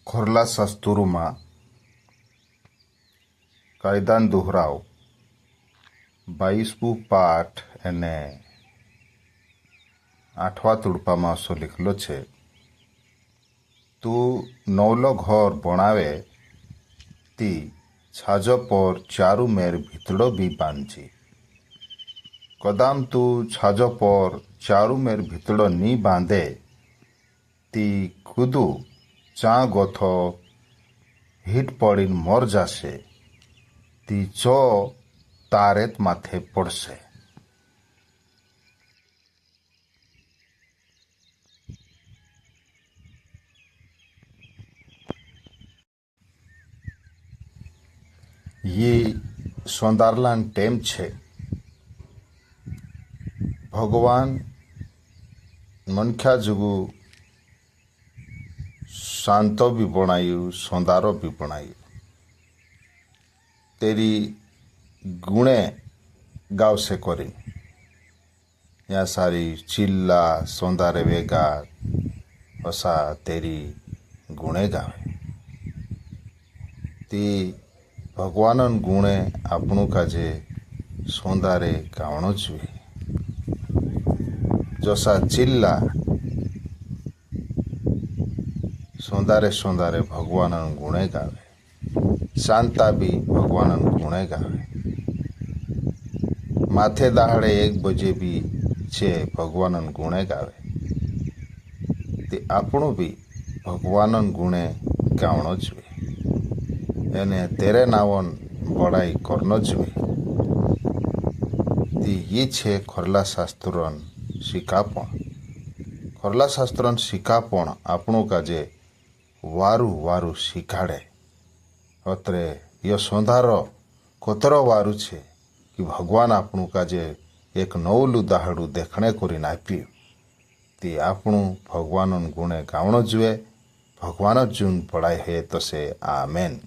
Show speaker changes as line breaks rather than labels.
ખોરલા શાસ્ત્રોમાં કાયદાન દોહરાવ 22મું પાઠ એને 8વા તૂડપામાં અસો લીખેલો છે. તું નવલો ઘર બણાવે તી છાજો પર ચારુ મેર ભીતડો બી બાંધજી. કદામ તું છાજો પર ચારુ મેર ભીતડો ની બાંધે તી કુદું ચા ગોથો હીટ પડીને મર જાશે તી ચો તારેત માથે પડશે. ये સોંદારલાન ટેમ છે. ભગવાન મનખ્યા જુગુ શાંતો બી બણાયું, સોંદારો બી બણાયું. તેરી ગુણે ગાવશે કરી યા સારી ચિલ્લા સોંદારે વેગા અસા તેરી ગુણે ગાવે. તે ભગવાનન ગુણે આપણું કાજે સોંદારે ગાવણો જોઈએ. જોસા ચિલ્લા સોંદારે સોંદારે ભગવાનન ગુણે ગાવે, શાંતા બી ભગવાનન ગુણે ગાવે. માથે દાહડે 1 બજે બી છે ભગવાનન ગુણે ગાવે. તે આપણું બી ભગવાનન ગુણે ગાવણો જોઈએ. એને તેરે નાવન બડાઈ કરનો જોઈએ. તે એ છે ખોરલા શાસ્ત્રોન શિકાપણ. ખોરલા શાસ્ત્રોન શિકાપણ આપણું કાજે વારું વારું શીખાડે. અત્રે યો સોંધારો કોતરો વારું છે કે ભગવાન આપણું કાજે એક નવલું દાહડું દેખણે કરીને આપ્યું. તે આપણું ભગવાનન ગુણે ગાવણો જોઈએ. ભગવાન જ જૂન પડાય હે તો સે આમેન.